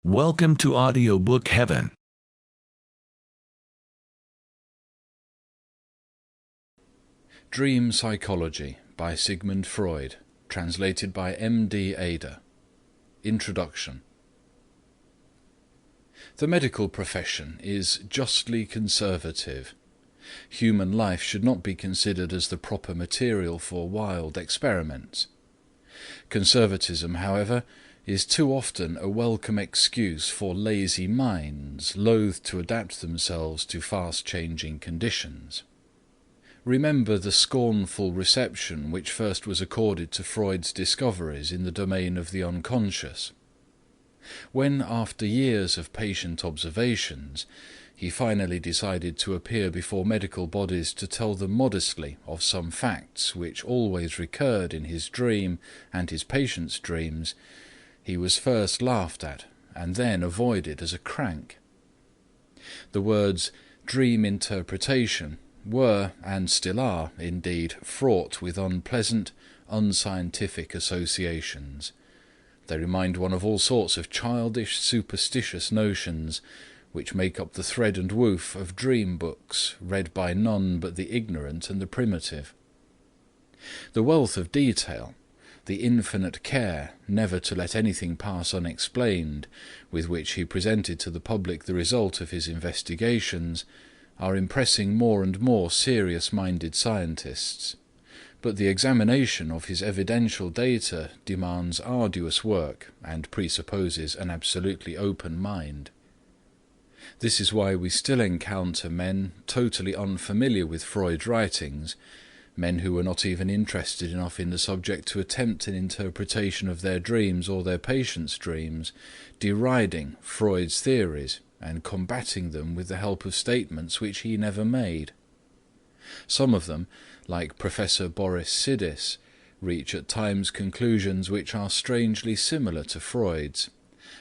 Welcome to Audiobook Heaven. Dream Psychology by Sigmund Freud, translated by M.D. Ada. Introduction. The medical profession is justly conservative. Human life should not be considered as the proper material for wild experiments. Conservatism, however, is too often a welcome excuse for lazy minds, loath to adapt themselves to fast-changing conditions. Remember the scornful reception which first was accorded to Freud's discoveries in the domain of the unconscious. When, after years of patient observations, he finally decided to appear before medical bodies to tell them modestly of some facts which always recurred in his dream and his patients' dreams, he was first laughed at and then avoided as a crank. The words dream interpretation were, and still are, indeed, fraught with unpleasant, unscientific associations. They remind one of all sorts of childish, superstitious notions, which make up the thread and woof of dream books, read by none but the ignorant and the primitive. The wealth of detail, the infinite care never to let anything pass unexplained, with which he presented to the public the result of his investigations, are impressing more and more serious-minded scientists, but the examination of his evidential data demands arduous work and presupposes an absolutely open mind. This is why we still encounter men totally unfamiliar with Freud's writings, men who were not even interested enough in the subject to attempt an interpretation of their dreams or their patients' dreams, deriding Freud's theories and combating them with the help of statements which he never made. Some of them, like Professor Boris Sidis, reach at times conclusions which are strangely similar to Freud's,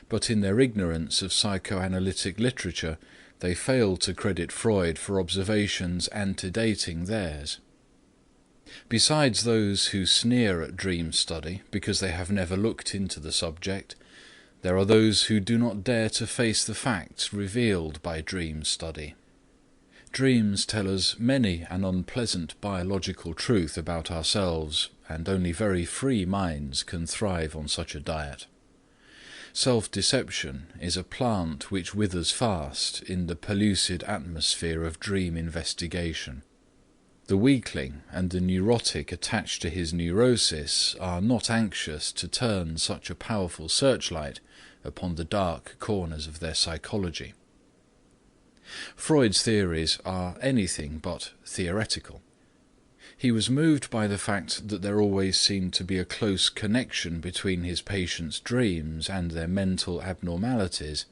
but in their ignorance of psychoanalytic literature they fail to credit Freud for observations antedating theirs. Besides those who sneer at dream study because they have never looked into the subject, there are those who do not dare to face the facts revealed by dream study. Dreams tell us many an unpleasant biological truth about ourselves, and only very free minds can thrive on such a diet. Self-deception is a plant which withers fast in the pellucid atmosphere of dream investigation. The weakling and the neurotic attached to his neurosis are not anxious to turn such a powerful searchlight upon the dark corners of their psychology. Freud's theories are anything but theoretical. He was moved by the fact that there always seemed to be a close connection between his patients' dreams and their mental abnormalities,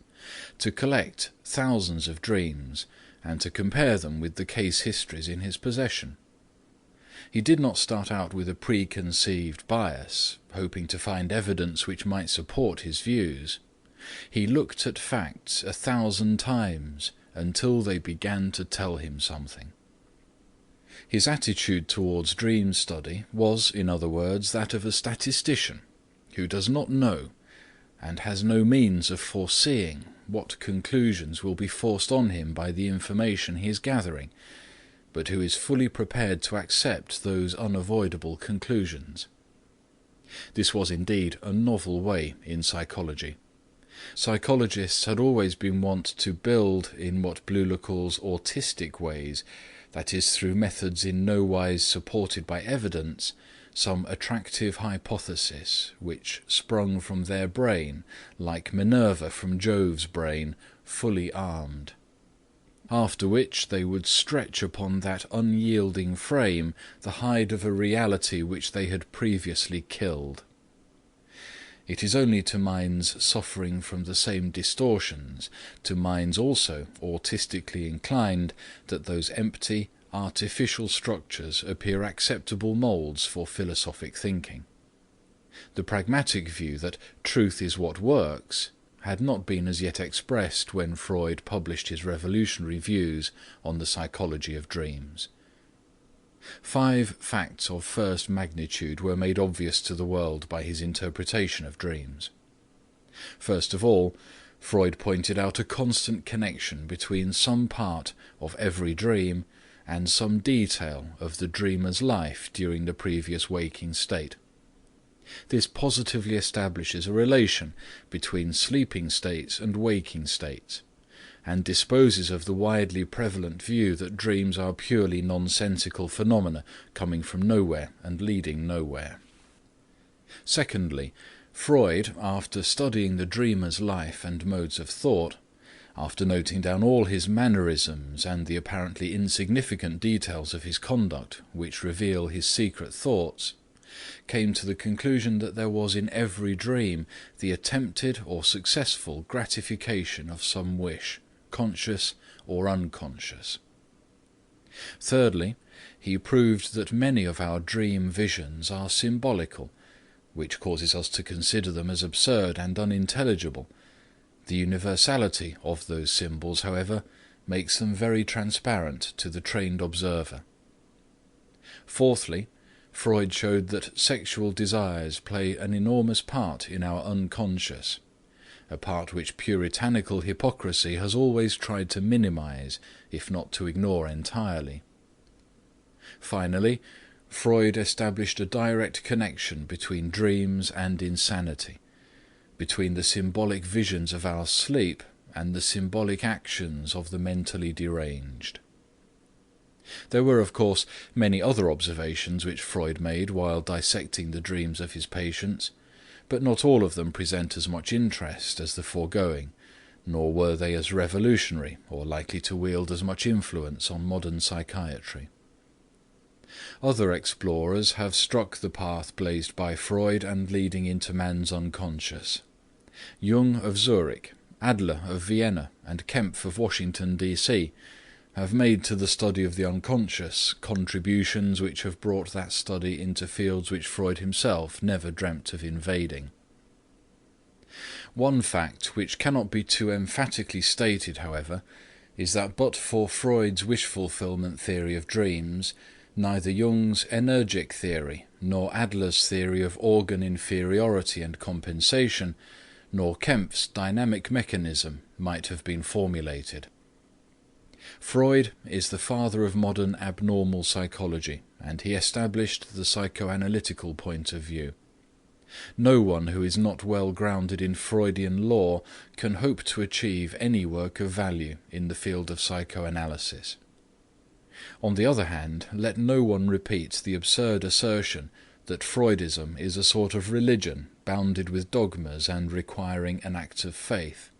to collect thousands of dreams and to compare them with the case histories in his possession. He did not start out with a preconceived bias, hoping to find evidence which might support his views. He looked at facts 1,000 times until they began to tell him something. His attitude towards dream study was, in other words, that of a statistician who does not know and has no means of foreseeing what conclusions will be forced on him by the information he is gathering, but who is fully prepared to accept those unavoidable conclusions. This was indeed a novel way in psychology. Psychologists had always been wont to build in what Bleuler calls autistic ways, that is, through methods in no wise supported by evidence, some attractive hypothesis which sprung from their brain, like Minerva from Jove's brain, fully armed. After which they would stretch upon that unyielding frame the hide of a reality which they had previously killed. It is only to minds suffering from the same distortions, to minds also autistically inclined, that those empty, artificial structures appear acceptable moulds for philosophic thinking. The pragmatic view that truth is what works had not been as yet expressed when Freud published his revolutionary views on the psychology of dreams. 5 facts of first magnitude were made obvious to the world by his interpretation of dreams. First of all, Freud pointed out a constant connection between some part of every dream and some detail of the dreamer's life during the previous waking state. This positively establishes a relation between sleeping states and waking states, and disposes of the widely prevalent view that dreams are purely nonsensical phenomena coming from nowhere and leading nowhere. Secondly, Freud, after studying the dreamer's life and modes of thought, after noting down all his mannerisms and the apparently insignificant details of his conduct which reveal his secret thoughts, came to the conclusion that there was in every dream the attempted or successful gratification of some wish, conscious or unconscious. Thirdly, he proved that many of our dream visions are symbolical, which causes us to consider them as absurd and unintelligible. The universality of those symbols, however, makes them very transparent to the trained observer. Fourthly, Freud showed that sexual desires play an enormous part in our unconscious, a part which puritanical hypocrisy has always tried to minimize, if not to ignore entirely. Finally, Freud established a direct connection between dreams and insanity, between the symbolic visions of our sleep and the symbolic actions of the mentally deranged. There were, of course, many other observations which Freud made while dissecting the dreams of his patients, but not all of them present as much interest as the foregoing, nor were they as revolutionary or likely to wield as much influence on modern psychiatry. Other explorers have struck the path blazed by Freud and leading into man's unconscious. Jung of Zurich, Adler of Vienna, and Kempf of Washington, D.C. have made to the study of the unconscious contributions which have brought that study into fields which Freud himself never dreamt of invading. One fact which cannot be too emphatically stated, however, is that but for Freud's wish-fulfillment theory of dreams, neither Jung's energic theory, nor Adler's theory of organ inferiority and compensation, nor Kempf's dynamic mechanism might have been formulated. Freud is the father of modern abnormal psychology, and he established the psychoanalytical point of view. No one who is not well grounded in Freudian lore can hope to achieve any work of value in the field of psychoanalysis. On the other hand, let no one repeat the absurd assertion that Freudism is a sort of religion bounded with dogmas and requiring an act of faith.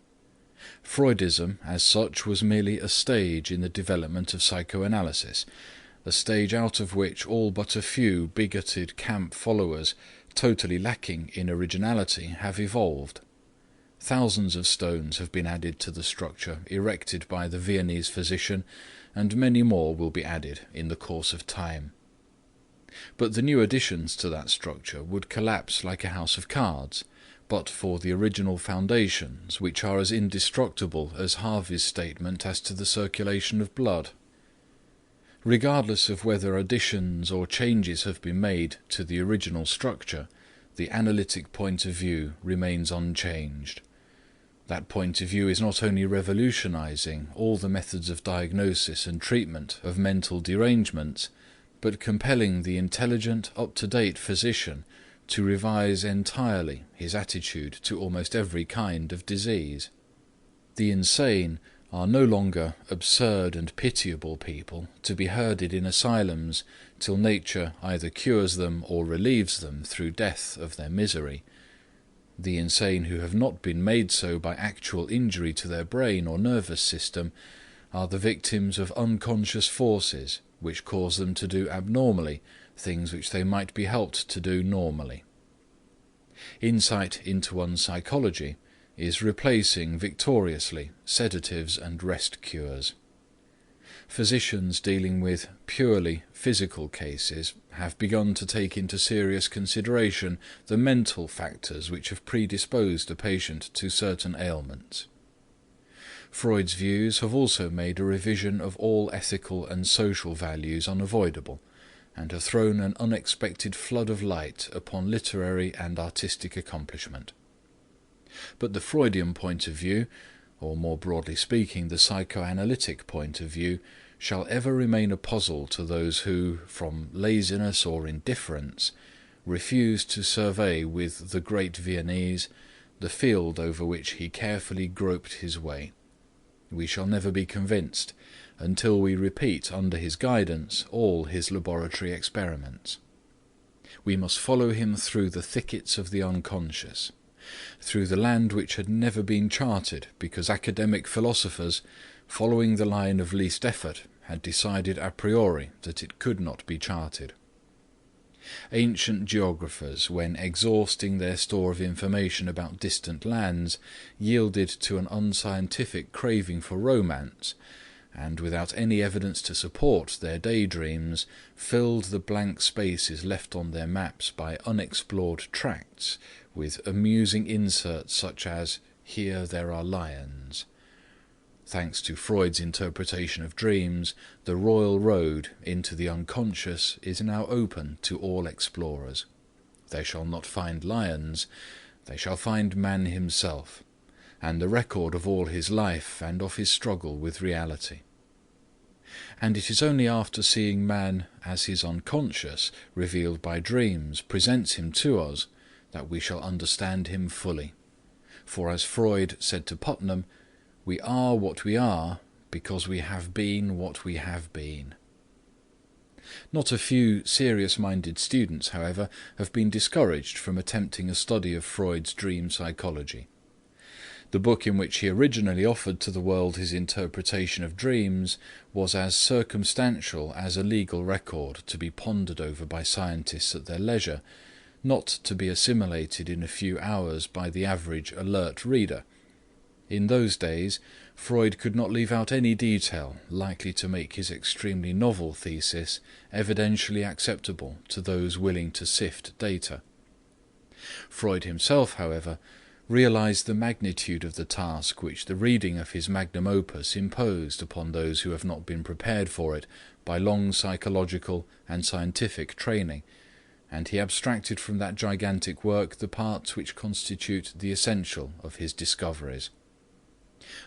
Freudism, as such, was merely a stage in the development of psychoanalysis, a stage out of which all but a few bigoted camp followers, totally lacking in originality, have evolved. Thousands of stones have been added to the structure erected by the Viennese physician, and many more will be added in the course of time. But the new additions to that structure would collapse like a house of cards, but for the original foundations, which are as indestructible as Harvey's statement as to the circulation of blood. Regardless of whether additions or changes have been made to the original structure, the analytic point of view remains unchanged. That point of view is not only revolutionizing all the methods of diagnosis and treatment of mental derangements, but compelling the intelligent, up-to-date physician to revise entirely his attitude to almost every kind of disease. The insane are no longer absurd and pitiable people to be herded in asylums till nature either cures them or relieves them through death of their misery. The insane who have not been made so by actual injury to their brain or nervous system are the victims of unconscious forces which cause them to do abnormally things which they might be helped to do normally. Insight into one's psychology is replacing victoriously sedatives and rest cures. Physicians dealing with purely physical cases have begun to take into serious consideration the mental factors which have predisposed a patient to certain ailments. Freud's views have also made a revision of all ethical and social values unavoidable, and have thrown an unexpected flood of light upon literary and artistic accomplishment. But the Freudian point of view, or more broadly speaking, the psychoanalytic point of view, shall ever remain a puzzle to those who, from laziness or indifference, refuse to survey with the great Viennese the field over which he carefully groped his way. We shall never be convinced until we repeat under his guidance all his laboratory experiments. We must follow him through the thickets of the unconscious, through the land which had never been charted because academic philosophers, following the line of least effort, had decided a priori that it could not be charted. Ancient geographers, when exhausting their store of information about distant lands, yielded to an unscientific craving for romance, and without any evidence to support their daydreams, filled the blank spaces left on their maps by unexplored tracts with amusing inserts such as, "Here there are lions." Thanks to Freud's interpretation of dreams, the royal road into the unconscious is now open to all explorers. They shall not find lions, they shall find man himself, and the record of all his life and of his struggle with reality. And it is only after seeing man as his unconscious, revealed by dreams, presents him to us, that we shall understand him fully. For as Freud said to Putnam, we are what we are because we have been what we have been. Not a few serious-minded students, however, have been discouraged from attempting a study of Freud's dream psychology. The book in which he originally offered to the world his interpretation of dreams was as circumstantial as a legal record to be pondered over by scientists at their leisure, not to be assimilated in a few hours by the average alert reader. In those days, Freud could not leave out any detail likely to make his extremely novel thesis evidentially acceptable to those willing to sift data. Freud himself, however, realized the magnitude of the task which the reading of his magnum opus imposed upon those who have not been prepared for it by long psychological and scientific training, and he abstracted from that gigantic work the parts which constitute the essential of his discoveries.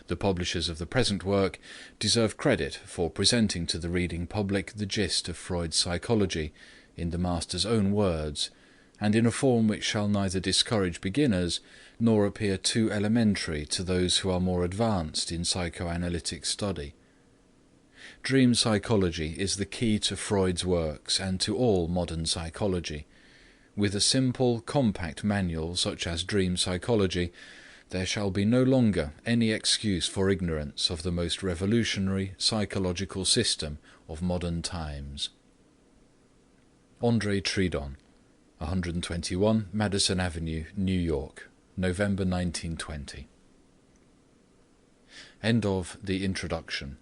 The publishers of the present work deserve credit for presenting to the reading public the gist of Freud's psychology in the master's own words, and in a form which shall neither discourage beginners nor appear too elementary to those who are more advanced in psychoanalytic study. Dream psychology is the key to Freud's works and to all modern psychology. With a simple, compact manual such as Dream Psychology, there shall be no longer any excuse for ignorance of the most revolutionary psychological system of modern times. André Tridon, 121 Madison Avenue, New York, November 1920. End of the introduction.